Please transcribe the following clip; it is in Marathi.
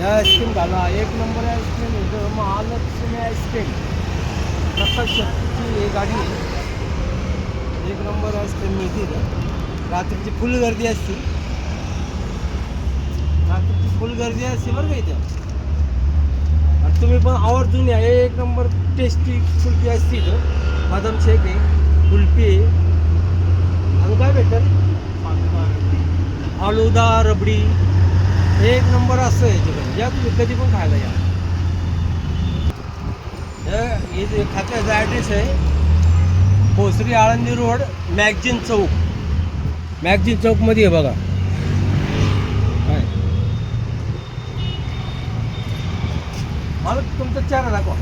आईस्क्रीम घाला, एक नंबर आईस्क्रीम इथं महालक्ष्मी आईस्क्रीम प्रकाशची ही गाडी आहे. एक नंबर आईस्क्रीम मिळते इथं. रात्रीची फुल गर्दी असते, रात्रीची फुल गर्दी असते बरं का इथं. आणि तुम्ही पण आवर्जून या, एक नंबर टेस्टी कुल्फी असते इथं. बदाम शेक आहे, कुल्फी आहे, आणि काय भेटतं फालुदा रबडी, एक नंबर असं याच्याकडे. या तुम्ही कधी पण खायला या. हे जे खात्याचा ॲड्रेस आहे भोसरी आळंदी रोड मॅगझिन चौक. मॅगझिन चौकमध्ये आहे बघा. काय मला तुमचा चेहरा दाखवा.